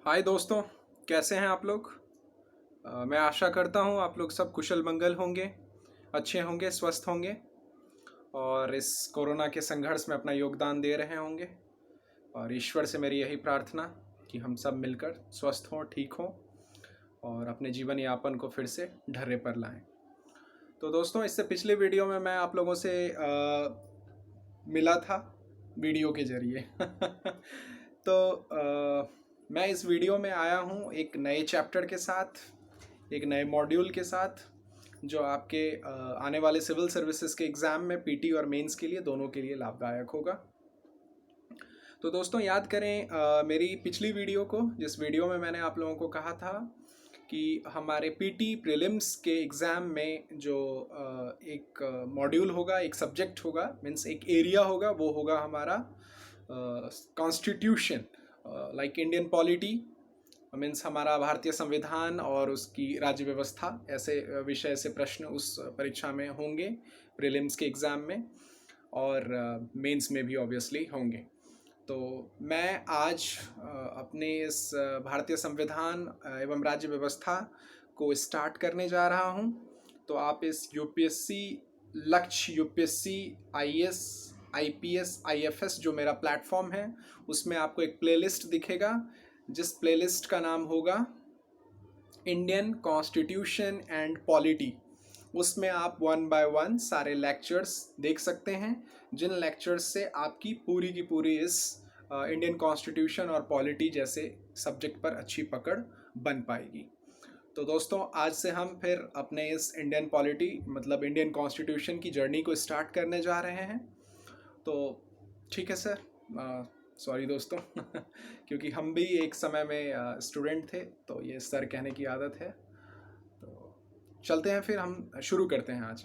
हाय दोस्तों, कैसे हैं आप लोग। मैं आशा करता हूँ आप लोग सब कुशल मंगल होंगे, अच्छे होंगे, स्वस्थ होंगे और इस कोरोना के संघर्ष में अपना योगदान दे रहे होंगे। और ईश्वर से मेरी यही प्रार्थना कि हम सब मिलकर स्वस्थ हों, ठीक हों और अपने जीवन यापन को फिर से ढर्रे पर लाएं। तो दोस्तों, इससे पिछले वीडियो में मैं आप लोगों से मिला था वीडियो के जरिए तो मैं इस वीडियो में आया हूँ एक नए चैप्टर के साथ, एक नए मॉड्यूल के साथ, जो आपके आने वाले सिविल सर्विसेज के एग्ज़ाम में पीटी और मेंस के लिए दोनों के लिए लाभदायक होगा। तो दोस्तों, याद करें मेरी पिछली वीडियो को, जिस वीडियो में मैंने आप लोगों को कहा था कि हमारे पीटी प्रीलिम्स के एग्ज़ाम में जो एक मॉड्यूल होगा, एक सब्जेक्ट होगा, मीन्स एक एरिया होगा, वो होगा हमारा constitution, like Indian polity, means हमारा भारतीय संविधान और उसकी राज्य व्यवस्था। ऐसे विषय से प्रश्न उस परीक्षा में होंगे, प्रीलिम्स के एग्ज़ाम में और मेंस में भी ऑब्वियसली होंगे। तो मैं आज अपने इस भारतीय संविधान एवं राज्य व्यवस्था को स्टार्ट करने जा रहा हूं। तो आप इस यूपीएससी लक्ष्य, यूपीएससी आईएएस, आईपीएस, आईएफएस जो मेरा प्लेटफॉर्म है, उसमें आपको एक प्लेलिस्ट दिखेगा, जिस प्लेलिस्ट का नाम होगा इंडियन कॉन्स्टिट्यूशन एंड पॉलिटी। उसमें आप 1 बाय 1 सारे लेक्चर्स देख सकते हैं, जिन लेक्चर्स से आपकी पूरी की पूरी इस इंडियन कॉन्स्टिट्यूशन और पॉलिटी जैसे सब्जेक्ट पर अच्छी पकड़ बन पाएगी। तो दोस्तों, आज से हम फिर अपने इस इंडियन पॉलिटी मतलब इंडियन कॉन्स्टिट्यूशन की जर्नी को स्टार्ट करने जा रहे हैं। तो ठीक है सर, सॉरी दोस्तों क्योंकि हम भी एक समय में स्टूडेंट थे, तो ये सर कहने की आदत है। तो चलते हैं, फिर हम शुरू करते हैं आज।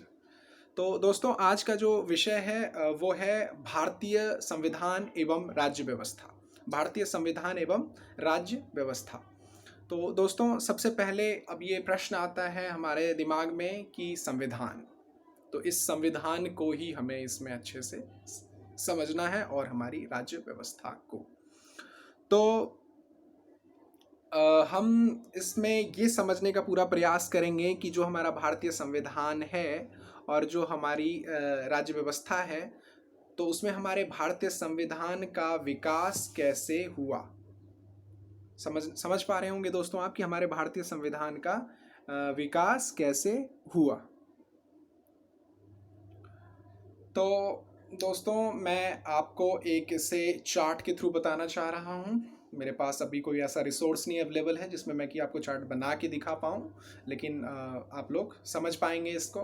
तो दोस्तों, आज का जो विषय है वो है भारतीय संविधान एवं राज्य व्यवस्था। भारतीय संविधान एवं राज्य व्यवस्था। तो दोस्तों, सबसे पहले अब ये प्रश्न आता है हमारे दिमाग में कि संविधान, तो इस संविधान को ही हमें इसमें अच्छे से समझना है और हमारी राज्य व्यवस्था को। तो हम इसमें ये समझने का पूरा प्रयास करेंगे कि जो हमारा भारतीय संविधान है और जो हमारी राज्य व्यवस्था है, तो उसमें हमारे भारतीय संविधान का विकास कैसे हुआ। समझ पा रहे होंगे दोस्तों आप कि हमारे भारतीय संविधान का विकास कैसे हुआ। तो दोस्तों, मैं आपको एक इसे चार्ट के थ्रू बताना चाह रहा हूँ। मेरे पास अभी कोई ऐसा रिसोर्स नहीं अवेलेबल है जिसमें मैं कि आपको चार्ट बना के दिखा पाऊँ, लेकिन आप लोग समझ पाएंगे इसको।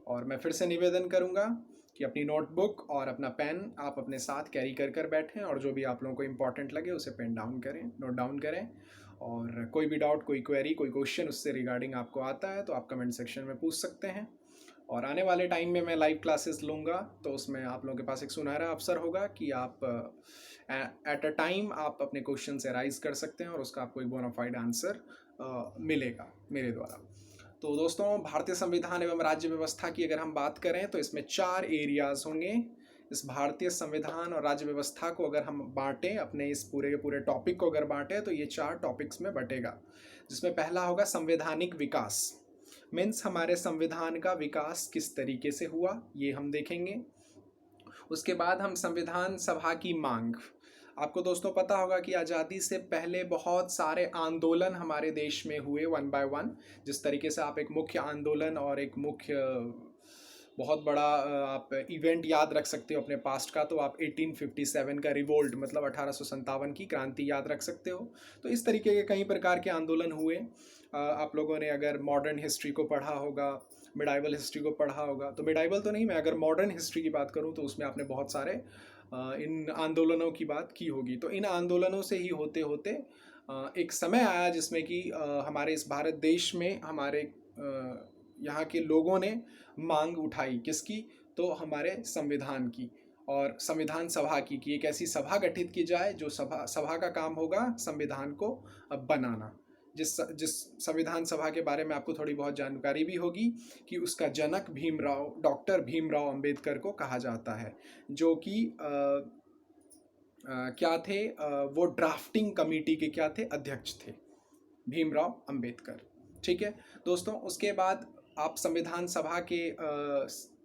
और मैं फिर से निवेदन करूँगा कि अपनी नोटबुक और अपना पेन आप अपने साथ कैरी कर बैठें और जो भी आप लोगों को इम्पोर्टेंट लगे उसे पेन डाउन करें, नोट डाउन करें। और कोई भी डाउट, कोई क्वेरी, कोई क्वेश्चन उससे रिगार्डिंग आपको आता है तो आप कमेंट सेक्शन में पूछ सकते हैं। और आने वाले टाइम में मैं लाइव क्लासेस लूँगा, तो उसमें आप लोगों के पास एक सुनहरा अवसर होगा कि आप एट अ टाइम आप अपने क्वेश्चन से राइज कर सकते हैं और उसका आपको एक बोनाफाइड आंसर मिलेगा मेरे द्वारा। तो दोस्तों, भारतीय संविधान एवं राज्य व्यवस्था की अगर हम बात करें तो इसमें 4 एरियाज होंगे। इस भारतीय संविधान और राज्य व्यवस्था को अगर हम बांटें, अपने इस पूरे के पूरे टॉपिक को अगर बांटें, तो ये 4 टॉपिक्स में बटेगा, जिसमें पहला होगा संवैधानिक विकास। मीन्स हमारे संविधान का विकास किस तरीके से हुआ, ये हम देखेंगे। उसके बाद हम संविधान सभा की मांग। आपको दोस्तों पता होगा कि आज़ादी से पहले बहुत सारे आंदोलन हमारे देश में हुए 1 बाय 1। जिस तरीके से आप एक मुख्य आंदोलन और एक मुख्य बहुत बड़ा आप इवेंट याद रख सकते हो अपने पास्ट का, तो आप 1857 का रिवोल्ट मतलब 1857 की क्रांति याद रख सकते हो। तो इस तरीके के कई प्रकार के आंदोलन हुए। आप लोगों ने अगर मॉडर्न हिस्ट्री को पढ़ा होगा, मिडाइवल हिस्ट्री को पढ़ा होगा, तो मिडाइवल तो नहीं, मैं अगर मॉडर्न हिस्ट्री की बात करूं तो उसमें आपने बहुत सारे इन आंदोलनों की बात की होगी। तो इन आंदोलनों से ही होते होते एक समय आया जिसमें कि हमारे इस भारत देश में हमारे यहाँ के लोगों ने मांग उठाई, किसकी, तो हमारे संविधान की और संविधान सभा की, कि एक ऐसी सभा गठित की जाए जो सभा का काम होगा संविधान को बनाना। जिस संविधान सभा के बारे में आपको थोड़ी बहुत जानकारी भी होगी कि उसका जनक डॉक्टर भीमराव अंबेडकर को कहा जाता है, जो कि क्या थे, वो ड्राफ्टिंग कमेटी के क्या थे, अध्यक्ष थे, भीमराव अंबेडकर। ठीक है दोस्तों, उसके बाद आप संविधान सभा के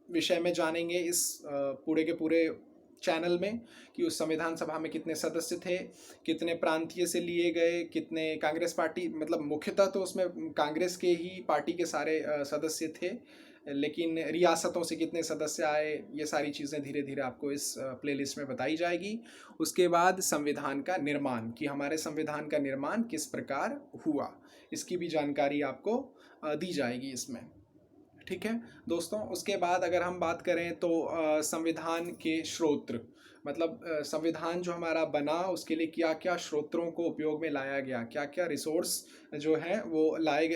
विषय में जानेंगे इस पूरे के पूरे चैनल में कि उस संविधान सभा में कितने सदस्य थे, कितने प्रांतीय से लिए गए, कितने कांग्रेस पार्टी, मतलब मुख्यतः तो उसमें कांग्रेस के ही पार्टी के सारे सदस्य थे, लेकिन रियासतों से कितने सदस्य आए, ये सारी चीज़ें धीरे धीरे आपको इस प्लेलिस्ट में बताई जाएगी। उसके बाद संविधान का निर्माण, कि हमारे संविधान का निर्माण किस प्रकार हुआ, इसकी भी जानकारी आपको दी जाएगी इसमें। ठीक है दोस्तों, उसके बाद अगर हम बात करें तो संविधान के स्रोत्र, मतलब संविधान जो हमारा बना उसके लिए क्या क्या स्रोतों को उपयोग में लाया गया, क्या क्या रिसोर्स जो है वो लाए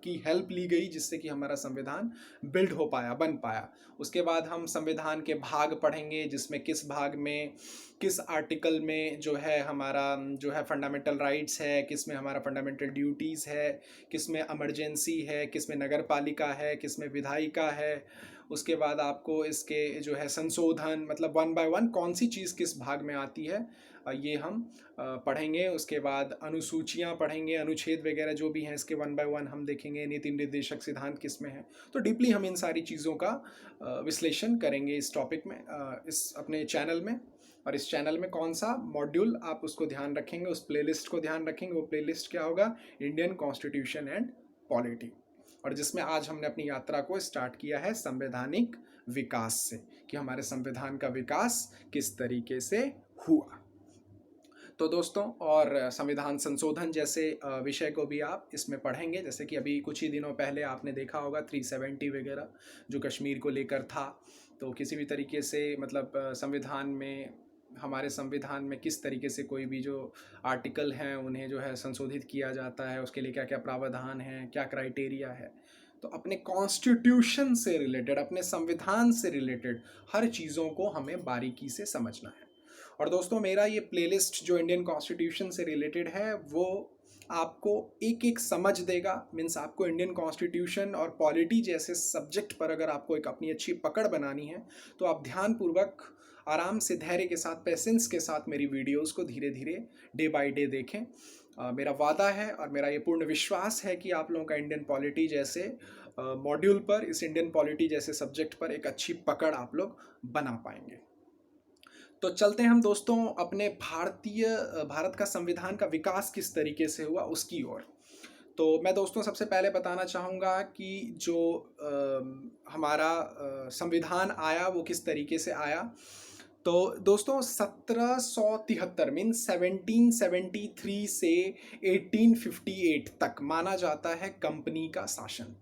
की हेल्प ली गई जिससे कि हमारा संविधान बिल्ड हो पाया, बन पाया। उसके बाद हम संविधान के भाग पढ़ेंगे, जिसमें किस भाग में किस आर्टिकल में जो है हमारा जो है फंडामेंटल राइट्स है, किस में हमारा फंडामेंटल ड्यूटीज़ है, किस में इमरजेंसी है, किस में नगर पालिका है, किस में विधायिका है। उसके बाद आपको इसके जो है संशोधन, मतलब वन बाय वन कौन सी चीज़ किस भाग में आती है, ये हम पढ़ेंगे। उसके बाद अनुसूचियाँ पढ़ेंगे, अनुच्छेद वगैरह जो भी हैं इसके वन बाय वन हम देखेंगे, नीति निर्देशक सिद्धांत किस में है। तो डीपली हम इन सारी चीज़ों का विश्लेषण करेंगे इस टॉपिक में, इस अपने चैनल में। और इस चैनल में कौन सा मॉड्यूल आप उसको ध्यान रखेंगे, उस प्लेलिस्ट को ध्यान रखेंगे। वो प्लेलिस्ट क्या होगा, इंडियन कॉन्स्टिट्यूशन एंड पॉलिटी, और जिसमें आज हमने अपनी यात्रा को स्टार्ट किया है संवैधानिक विकास से, कि हमारे संविधान का विकास किस तरीके से हुआ। तो दोस्तों, और संविधान संशोधन जैसे विषय को भी आप इसमें पढ़ेंगे, जैसे कि अभी कुछ ही दिनों पहले आपने देखा होगा 370 वगैरह जो कश्मीर को लेकर था। तो किसी भी तरीके से मतलब संविधान में, हमारे संविधान में किस तरीके से कोई भी जो आर्टिकल हैं उन्हें जो है संशोधित किया जाता है, उसके लिए क्या क्या प्रावधान हैं, क्या क्राइटेरिया है। तो अपने कॉन्स्टिट्यूशन से रिलेटेड, अपने संविधान से रिलेटेड हर चीज़ों को हमें बारीकी से समझना है। और दोस्तों, मेरा ये प्लेलिस्ट जो इंडियन कॉन्स्टिट्यूशन से रिलेटेड है वो आपको एक एक समझ देगा। मीन्स आपको इंडियन कॉन्स्टिट्यूशन और पॉलिटी जैसे सब्जेक्ट पर अगर आपको एक अपनी अच्छी पकड़ बनानी है तो आप ध्यानपूर्वक, आराम से, धैर्य के साथ, पेशेंस के साथ मेरी वीडियोस को धीरे धीरे डे बाय डे देखें। मेरा वादा है और मेरा ये पूर्ण विश्वास है कि आप लोगों का इंडियन पॉलिटी जैसे मॉड्यूल पर, इस इंडियन पॉलिटी जैसे सब्जेक्ट पर एक अच्छी पकड़ आप लोग बना पाएंगे। तो चलते हैं हम दोस्तों अपने भारत का संविधान का विकास किस तरीके से हुआ उसकी ओर। तो मैं दोस्तों सबसे पहले बताना चाहूँगा कि जो हमारा संविधान आया वो किस तरीके से आया। तो दोस्तों 1773 मीन 1773 से 1858 तक माना जाता है कंपनी का शासन।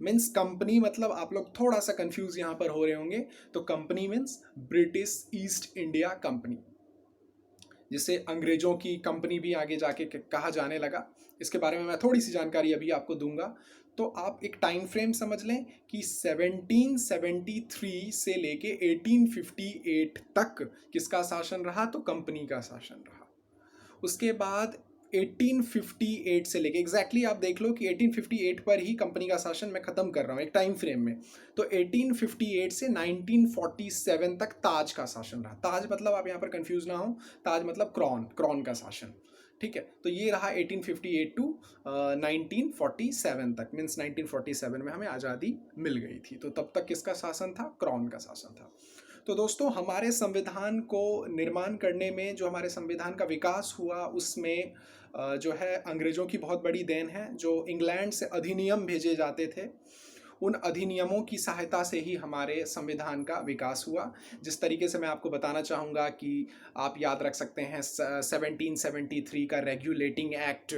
मीन्स कंपनी मतलब आप लोग थोड़ा सा कंफ्यूज यहाँ पर हो रहे होंगे, तो company means British east India company, जिसे अंग्रेजों की कंपनी भी आगे जाके कहा जाने लगा। इसके बारे में मैं थोड़ी सी जानकारी अभी आपको दूंगा। तो आप एक टाइम फ्रेम समझ लें कि 1773 से लेके 1858 तक किसका शासन रहा, तो कंपनी का शासन रहा। उसके बाद 1858 से लेके एग्जैक्टली आप देख लो कि 1858 पर ही कंपनी का शासन मैं ख़त्म कर रहा हूँ एक टाइम फ्रेम में। तो 1858 से 1947 तक ताज का शासन रहा। ताज मतलब आप यहाँ पर कंफ्यूज ना हो, ताज मतलब क्रॉन का शासन। ठीक है, तो ये रहा 1858 टू 1947 तक। मीन्स 1947 में हमें आज़ादी मिल गई थी, तो तब तक किसका शासन था, क्रॉन का शासन था। तो दोस्तों हमारे संविधान को निर्माण करने में, जो हमारे संविधान का विकास हुआ उसमें जो है अंग्रेज़ों की बहुत बड़ी देन है। जो इंग्लैंड से अधिनियम भेजे जाते थे, उन अधिनियमों की सहायता से ही हमारे संविधान का विकास हुआ। जिस तरीके से मैं आपको बताना चाहूँगा कि आप याद रख सकते हैं 1773 का रेगुलेटिंग एक्ट,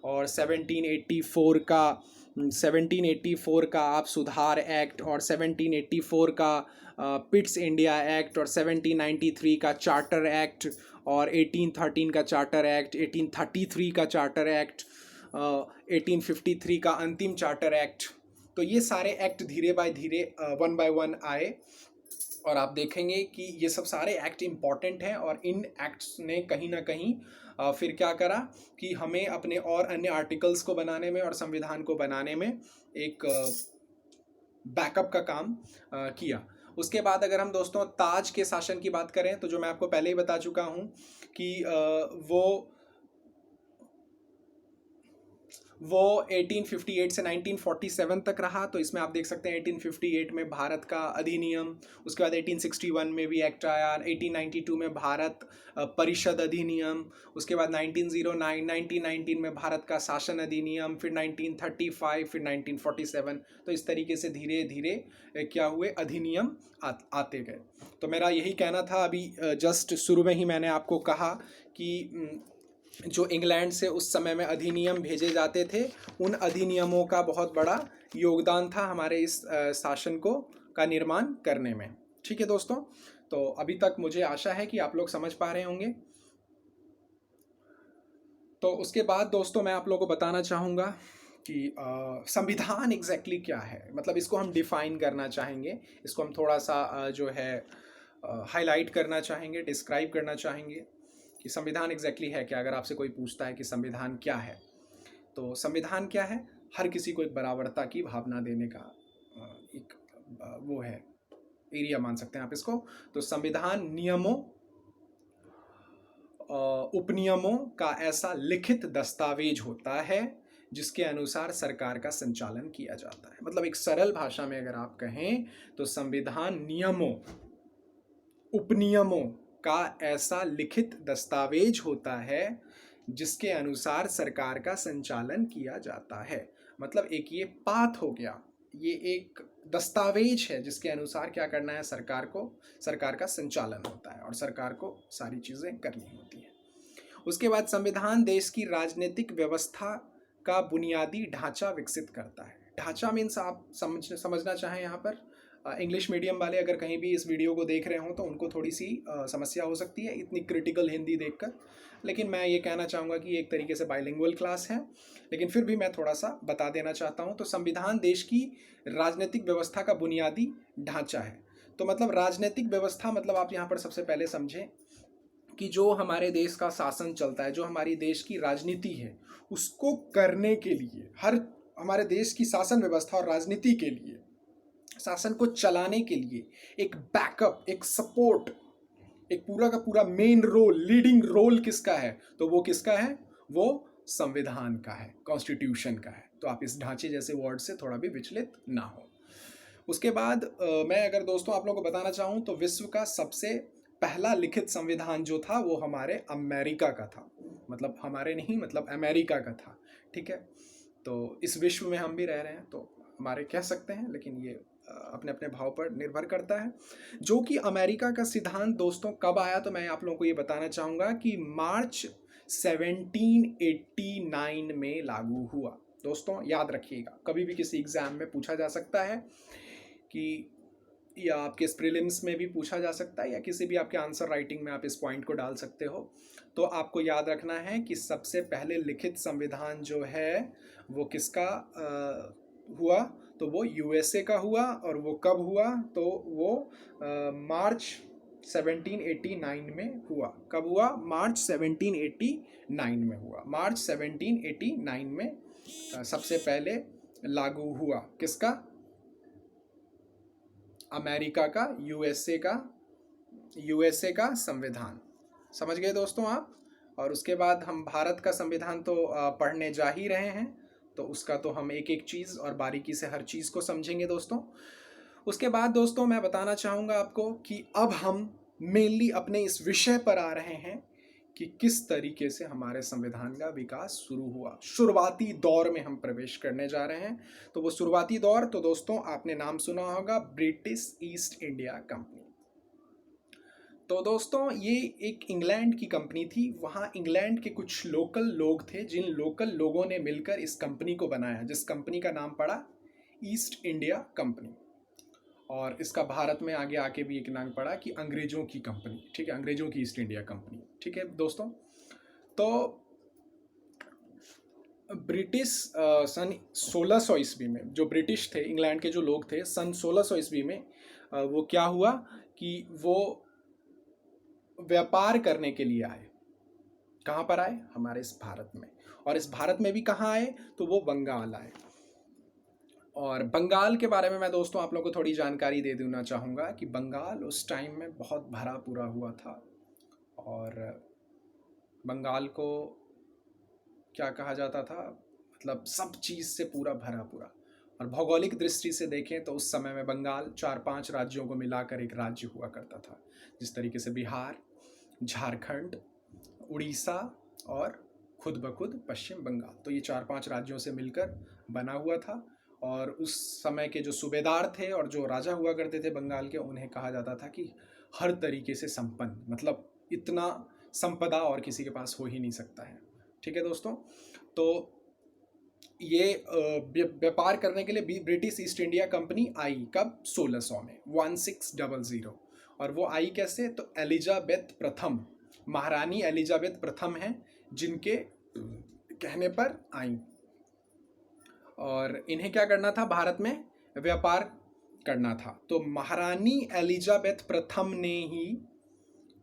और 1784 का आप सुधार एक्ट, और 1784 का पिट्स इंडिया एक्ट, और 1793 का चार्टर एक्ट, और 1813 का चार्टर एक्ट, 1833 का चार्टर एक्ट, 1853 का अंतिम चार्टर एक्ट। तो ये सारे एक्ट धीरे बाय धीरे वन बाय वन आए, और आप देखेंगे कि ये सब सारे एक्ट इम्पॉर्टेंट हैं। और इन एक्ट्स ने कहीं ना कहीं फिर क्या करा कि हमें अपने और अन्य आर्टिकल्स को बनाने में और संविधान को बनाने में एक बैकअप का काम किया। उसके बाद अगर हम दोस्तों ताज के शासन की बात करें तो जो मैं आपको पहले ही बता चुका हूँ कि वो 1858 से 1947 तक रहा। तो इसमें आप देख सकते हैं 1858 में भारत का अधिनियम, उसके बाद 1861 में भी एक्ट आया, 1892 में भारत परिषद अधिनियम, उसके बाद 1909 1919 में भारत का शासन अधिनियम, फिर 1935, फिर 1947। तो इस तरीके से धीरे धीरे क्या हुए, अधिनियम आते गए। तो मेरा यही कहना था। अभी जस्ट शुरू में ही मैंने आपको कहा कि जो इंग्लैंड से उस समय में अधिनियम भेजे जाते थे, उन अधिनियमों का बहुत बड़ा योगदान था हमारे इस शासन को का निर्माण करने में। ठीक है दोस्तों, तो अभी तक मुझे आशा है कि आप लोग समझ पा रहे होंगे। तो उसके बाद दोस्तों मैं आप लोगों को बताना चाहूँगा कि संविधान एग्जैक्टली क्या है। मतलब इसको हम डिफाइन करना चाहेंगे, इसको हम थोड़ा सा जो है हाईलाइट करना चाहेंगे, डिस्क्राइब करना चाहेंगे कि संविधान एग्जैक्टली है क्या। अगर आपसे कोई पूछता है कि संविधान क्या है, तो संविधान क्या है, हर किसी को एक बराबरता की भावना देने का एक वो है, एरिया मान सकते हैं आप इसको। तो संविधान नियमों, उपनियमों का ऐसा लिखित दस्तावेज होता है जिसके अनुसार सरकार का संचालन किया जाता है। मतलब एक सरल भाषा में अगर आप कहें तो संविधान नियमों, उपनियमों का ऐसा लिखित दस्तावेज होता है जिसके अनुसार सरकार का संचालन किया जाता है। मतलब एक ये पाथ हो गया, ये एक दस्तावेज है जिसके अनुसार क्या करना है, सरकार का संचालन होता है और सरकार को सारी चीज़ें करनी होती है। उसके बाद संविधान देश की राजनीतिक व्यवस्था का बुनियादी ढांचा विकसित करता है। ढांचा मीन्स आप समझना चाहें यहाँ पर, इंग्लिश मीडियम वाले अगर कहीं भी इस वीडियो को देख रहे हों तो उनको थोड़ी सी समस्या हो सकती है इतनी क्रिटिकल हिंदी देखकर, लेकिन मैं ये कहना चाहूँगा कि एक तरीके से बाइलिंगुअल क्लास है, लेकिन फिर भी मैं थोड़ा सा बता देना चाहता हूँ। तो संविधान देश की राजनीतिक व्यवस्था का बुनियादी ढांचा है। तो मतलब राजनीतिक व्यवस्था मतलब आप यहाँ पर सबसे पहले समझें कि जो हमारे देश का शासन चलता है, जो हमारी देश की राजनीति है, उसको करने के लिए, हर हमारे देश की शासन व्यवस्था और राजनीति के लिए, शासन को चलाने के लिए एक बैकअप, एक सपोर्ट, एक पूरा का पूरा मेन रोल, लीडिंग रोल किसका है, तो वो किसका है, वो संविधान का है, कॉन्स्टिट्यूशन का है। तो आप इस ढांचे जैसे वर्ड से थोड़ा भी विचलित ना हो। उसके बाद मैं अगर दोस्तों आप लोगों को बताना चाहूँ तो विश्व का सबसे पहला लिखित संविधान जो था वो हमारे अमेरिका का था। मतलब हमारे नहीं, मतलब अमेरिका का था। ठीक है, तो इस विश्व में हम भी रह रहे हैं तो हमारे कह सकते हैं, लेकिन ये अपने अपने भाव पर निर्भर करता है। जो कि अमेरिका का सिद्धांत दोस्तों कब आया, तो मैं आप लोगों को ये बताना चाहूँगा कि मार्च 1789 में लागू हुआ। दोस्तों याद रखिएगा, कभी भी किसी एग्जाम में पूछा जा सकता है कि, या आपके प्रीलिम्स में भी पूछा जा सकता है, या किसी भी आपके आंसर राइटिंग में आप इस पॉइंट को डाल सकते हो। तो आपको याद रखना है कि सबसे पहले लिखित संविधान जो है वो किसका हुआ, तो वो यूएसए का हुआ। और वो कब हुआ, तो वो मार्च 1789 में हुआ। कब हुआ, मार्च 1789 में हुआ। मार्च 1789 में सबसे पहले लागू हुआ, किसका, अमेरिका का, यूएसए का संविधान। समझ गए दोस्तों आप। और उसके बाद हम भारत का संविधान तो पढ़ने जा ही रहे हैं, तो उसका तो हम एक एक चीज़ और बारीकी से हर चीज़ को समझेंगे दोस्तों। उसके बाद दोस्तों मैं बताना चाहूँगा आपको कि अब हम मेनली अपने इस विषय पर आ रहे हैं कि किस तरीके से हमारे संविधान का विकास शुरू हुआ। शुरुआती दौर में हम प्रवेश करने जा रहे हैं। तो वो शुरुआती दौर, तो दोस्तों आपने नाम सुना होगा ब्रिटिश ईस्ट इंडिया कंपनी। तो दोस्तों ये एक इंग्लैंड की कंपनी थी। वहाँ इंग्लैंड के कुछ लोकल लोग थे, जिन लोकल लोगों ने मिलकर इस कंपनी को बनाया, जिस कंपनी का नाम पड़ा ईस्ट इंडिया कंपनी। और इसका भारत में आगे आके भी एक नाम पड़ा कि अंग्रेजों की कंपनी। ठीक है, अंग्रेजों की ईस्ट इंडिया कंपनी। ठीक है दोस्तों, तो ब्रिटिश सन 1600 ईस्वी में, जो ब्रिटिश थे, इंग्लैंड के जो लोग थे, सन 1600 ईस्वी में वो क्या हुआ कि वो व्यापार करने के लिए आए। कहाँ पर आए, हमारे इस भारत में। और इस भारत में भी कहाँ आए, तो वो बंगाल आए। और बंगाल के बारे में मैं दोस्तों आप लोगों को थोड़ी जानकारी दे देना चाहूँगा कि बंगाल उस टाइम में बहुत भरा पूरा हुआ था। और बंगाल को क्या कहा जाता था, मतलब सब चीज़ से पूरा भरा पूरा। और भौगोलिक दृष्टि से देखें तो उस समय में बंगाल 4-5 राज्यों को मिलाकर एक राज्य हुआ करता था, जिस तरीके से बिहार, झारखंड, उड़ीसा और खुद ब खुद पश्चिम बंगाल। तो ये 4-5 राज्यों से मिलकर बना हुआ था। और उस समय के जो सूबेदार थे और जो राजा हुआ करते थे बंगाल के, उन्हें कहा जाता था कि हर तरीके से संपन्न, मतलब इतना संपदा और किसी के पास हो ही नहीं सकता है। ठीक है दोस्तों, तो ये व्यापार करने के लिए ब्रिटिश ईस्ट इंडिया कंपनी आई कब, 1600 में, 1600। और वो आई कैसे, तो एलिजाबेथ प्रथम, महारानी एलिजाबेथ प्रथम हैं जिनके कहने पर आई। और इन्हें क्या करना था, भारत में व्यापार करना था। तो महारानी एलिजाबेथ प्रथम ने ही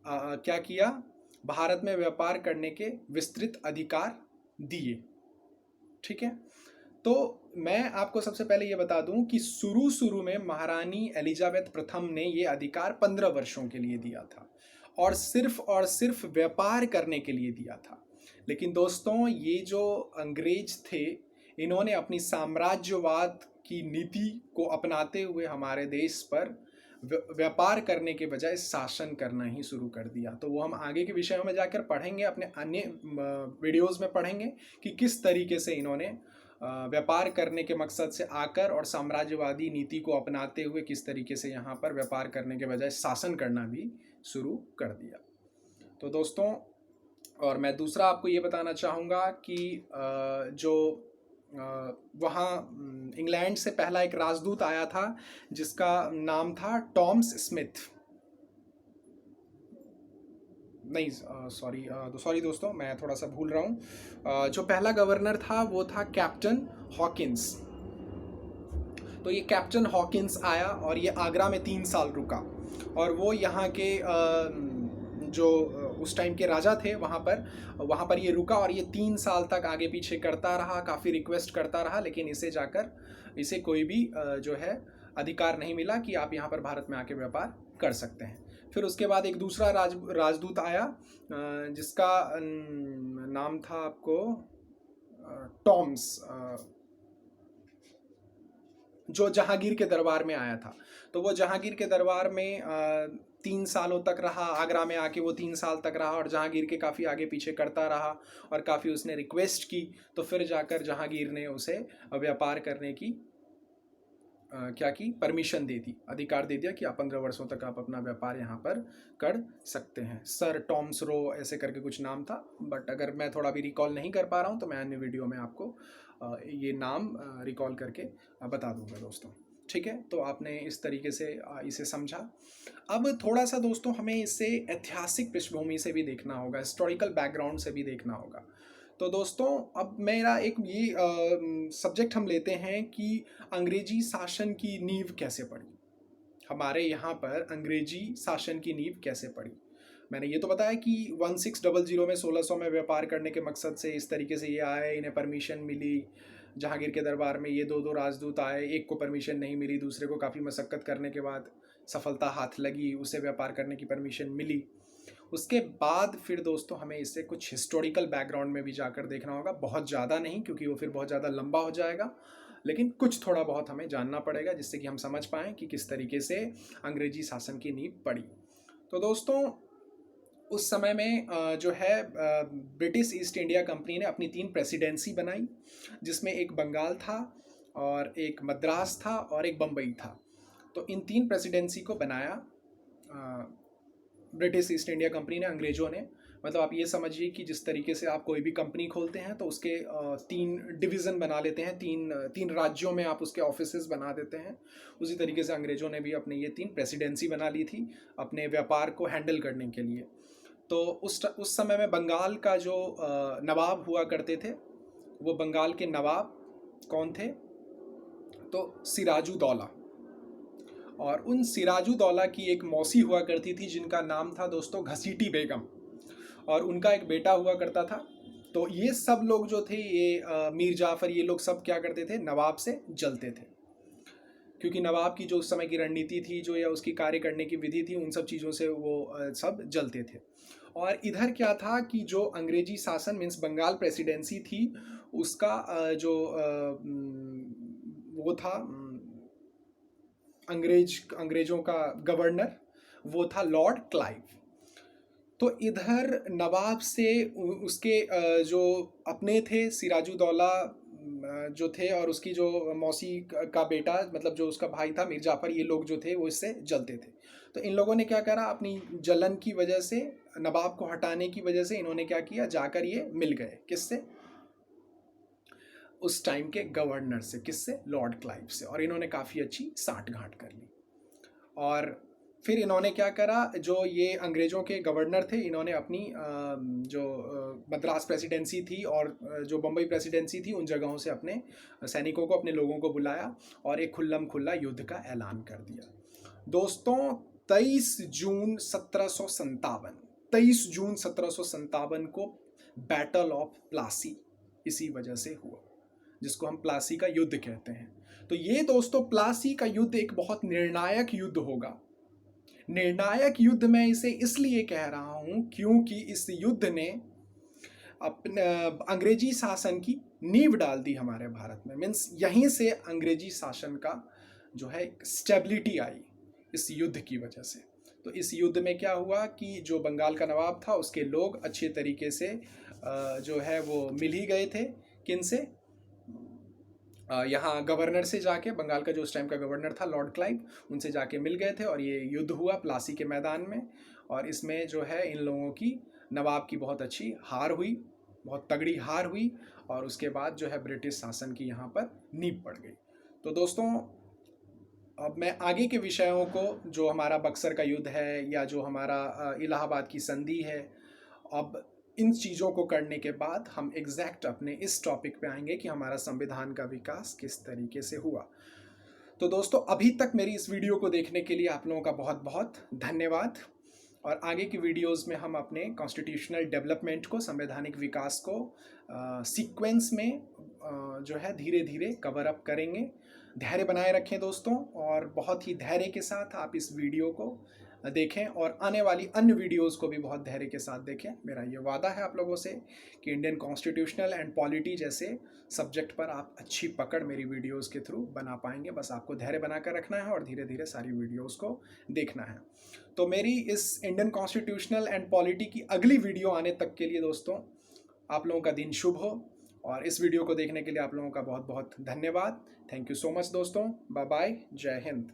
क्या किया, भारत में व्यापार करने के विस्तृत अधिकार दिए। ठीक है, तो मैं आपको सबसे पहले ये बता दूं कि शुरू में महारानी एलिजाबेथ प्रथम ने ये अधिकार 15 वर्षों के लिए दिया था और सिर्फ व्यापार करने के लिए दिया था। लेकिन दोस्तों ये जो अंग्रेज थे, इन्होंने अपनी साम्राज्यवाद की नीति को अपनाते हुए हमारे देश पर व्यापार करने के बजाय शासन करना ही शुरू कर दिया। तो वो हम आगे के विषयों में जाकर पढ़ेंगे, अपने अन्य वीडियोस में पढ़ेंगे कि किस तरीके से इन्होंने व्यापार करने के मकसद से आकर और साम्राज्यवादी नीति को अपनाते हुए किस तरीके से यहाँ पर व्यापार करने के बजाय शासन करना भी शुरू कर दिया। तो दोस्तों, और मैं दूसरा आपको ये बताना चाहूँगा कि जो वहाँ इंग्लैंड से पहला एक राजदूत आया था जिसका नाम था टॉमस स्मिथ। नहीं, सॉरी दोस्तों, मैं थोड़ा सा भूल रहा हूँ। जो पहला गवर्नर था वो था कैप्टन हॉकिंस। तो ये कैप्टन हॉकिंस आया और ये आगरा में 3 साल रुका। और वो यहाँ के जो उस टाइम के राजा थे वहाँ पर ये रुका और ये 3 साल तक आगे पीछे करता रहा, काफ़ी रिक्वेस्ट करता रहा, लेकिन इसे कोई भी जो है अधिकार नहीं मिला कि आप यहाँ पर भारत में आके व्यापार कर सकते हैं। फिर उसके बाद एक दूसरा राजदूत आया जिसका नाम था आपको टॉम्स, जो जहांगीर के दरबार में आया था। तो वो जहांगीर के दरबार में 3 सालों तक रहा, आगरा में आके वो 3 साल तक रहा और जहांगीर के काफ़ी आगे पीछे करता रहा और काफ़ी उसने रिक्वेस्ट की। तो फिर जाकर जहांगीर ने उसे व्यापार करने की क्या की, परमिशन दे दी, अधिकार दे दिया कि आप 15 वर्षों तक आप अपना व्यापार यहाँ पर कर सकते हैं। सर टॉम्स रो ऐसे करके कुछ नाम था, बट अगर मैं थोड़ा भी रिकॉल नहीं कर पा रहा हूँ तो मैं अन्य वीडियो में आपको ये नाम रिकॉल करके बता दूंगा दोस्तों। ठीक है, तो आपने इस तरीके से इसे समझा। अब थोड़ा सा दोस्तों हमें इसे ऐतिहासिक पृष्ठभूमि से भी देखना होगा, हिस्टोरिकल बैकग्राउंड से भी देखना होगा। तो दोस्तों अब मेरा एक ये सब्जेक्ट हम लेते हैं कि अंग्रेजी शासन की नींव कैसे पड़ी, हमारे यहाँ पर अंग्रेजी शासन की नींव कैसे पड़ी। मैंने ये तो बताया कि 1600 में 1600 में व्यापार करने के मकसद से इस तरीके से ये आए, इन्हें परमिशन मिली। जहांगीर के दरबार में ये 2 राजदूत आए, एक को परमिशन नहीं मिली, दूसरे को काफ़ी मशक्क़त करने के बाद सफलता हाथ लगी, उसे व्यापार करने की परमिशन मिली। उसके बाद फिर दोस्तों हमें इससे कुछ हिस्टोरिकल बैकग्राउंड में भी जाकर देखना होगा, बहुत ज़्यादा नहीं क्योंकि वो फिर बहुत ज़्यादा लंबा हो जाएगा, लेकिन कुछ थोड़ा बहुत हमें जानना पड़ेगा जिससे कि हम समझ पाएँ कि किस तरीके से अंग्रेजी शासन की नींव पड़ी। तो दोस्तों उस समय में जो है ब्रिटिश ईस्ट इंडिया कंपनी ने अपनी 3 प्रेसिडेंसी बनाई, जिसमें एक बंगाल था और एक मद्रास था और एक बम्बई था। तो इन 3 प्रेसिडेंसी को बनाया ब्रिटिश ईस्ट इंडिया कंपनी ने, अंग्रेज़ों ने। मतलब आप ये समझिए कि जिस तरीके से आप कोई भी कंपनी खोलते हैं तो उसके 3 डिवीज़न बना लेते हैं, 3 राज्यों में आप उसके ऑफिसेज बना देते हैं। उसी तरीके से अंग्रेज़ों ने भी अपनी ये 3 प्रेसिडेंसी बना ली थी अपने व्यापार को हैंडल करने के लिए। तो उस समय में बंगाल का जो नवाब हुआ करते थे, वो बंगाल के नवाब कौन थे, तो सिराजुद्दौला। और उन सिराजुद्दौला की एक मौसी हुआ करती थी जिनका नाम था दोस्तों घसीटी बेगम, और उनका एक बेटा हुआ करता था। तो ये सब लोग जो थे, ये मीर जाफ़र, ये लोग सब क्या करते थे, नवाब से जलते थे। क्योंकि नवाब की जो उस समय की रणनीति थी जो या उसकी कार्य करने की विधि थी, उन सब चीज़ों से वो सब जलते थे। और इधर क्या था कि जो अंग्रेजी शासन मीन्स बंगाल प्रेसिडेंसी थी, उसका वो था अंग्रेजों का गवर्नर, वो था लॉर्ड क्लाइव। तो इधर नवाब से उसके जो अपने थे सिराजुद्दौला जो थे, और उसकी जो मौसी का बेटा मतलब जो उसका भाई था मीर जाफर, ये लोग जो थे वो इससे जलते थे। तो इन लोगों ने क्या करा, अपनी जलन की वजह से, नवाब को हटाने की वजह से इन्होंने क्या किया, जाकर ये मिल गए किससे, उस टाइम के गवर्नर से, किससे, लॉर्ड क्लाइव से, और इन्होंने काफ़ी अच्छी साठगांठ कर ली। और फिर इन्होंने क्या करा, जो ये अंग्रेज़ों के गवर्नर थे, इन्होंने अपनी जो मद्रास प्रेसिडेंसी थी और जो बम्बई प्रेसिडेंसी थी, उन जगहों से अपने सैनिकों को, अपने लोगों को बुलाया और एक खुल्लम खुल्ला युद्ध का ऐलान कर दिया। दोस्तों 23 जून 1757, 23 जून 1757 को बैटल ऑफ प्लासी इसी वजह से हुआ, जिसको हम प्लासी का युद्ध कहते हैं। तो ये दोस्तों प्लासी का युद्ध एक बहुत निर्णायक युद्ध होगा। निर्णायक युद्ध मैं इसे इसलिए कह रहा हूं क्योंकि इस युद्ध ने अपने अंग्रेजी शासन की नींव डाल दी हमारे भारत में। मीन्स यहीं से अंग्रेजी शासन का जो है स्टेबिलिटी आई इस युद्ध की वजह से। तो इस युद्ध में क्या हुआ कि जो बंगाल का नवाब था, उसके लोग अच्छे तरीके से जो है वो मिल ही गए थे, किन से, यहाँ गवर्नर से जाके, बंगाल का जो उस टाइम का गवर्नर था लॉर्ड क्लाइव, उनसे जाके मिल गए थे, और ये युद्ध हुआ प्लासी के मैदान में। और इसमें जो है इन लोगों की, नवाब की बहुत अच्छी हार हुई, बहुत तगड़ी हार हुई, और उसके बाद जो है ब्रिटिश शासन की यहाँ पर नींव पड़ गई। तो दोस्तों अब मैं आगे के विषयों को, जो हमारा बक्सर का युद्ध है या जो हमारा इलाहाबाद की संधि है, अब इन चीज़ों को करने के बाद हम एग्जैक्ट अपने इस टॉपिक पे आएंगे कि हमारा संविधान का विकास किस तरीके से हुआ। तो दोस्तों अभी तक मेरी इस वीडियो को देखने के लिए आप लोगों का बहुत बहुत धन्यवाद। और आगे की वीडियोस में हम अपने कॉन्स्टिट्यूशनल डेवलपमेंट को, संवैधानिक विकास को सीक्वेंस में जो है धीरे धीरे कवर अप करेंगे। धैर्य बनाए रखें दोस्तों, और बहुत ही धैर्य के साथ आप इस वीडियो को देखें और आने वाली अन्य वीडियोस को भी बहुत धैर्य के साथ देखें। मेरा ये वादा है आप लोगों से कि इंडियन कॉन्स्टिट्यूशनल एंड पॉलिटी जैसे सब्जेक्ट पर आप अच्छी पकड़ मेरी वीडियोस के थ्रू बना पाएंगे। बस आपको धैर्य बनाकर रखना है और धीरे धीरे सारी वीडियोस को देखना है। तो मेरी इस इंडियन कॉन्स्टिट्यूशनल एंड पॉलिटी की अगली वीडियो आने तक के लिए दोस्तों आप लोगों का दिन शुभ हो, और इस वीडियो को देखने के लिए आप लोगों का बहुत बहुत धन्यवाद। थैंक यू सो मच दोस्तों। बाय बाय, जय हिंद।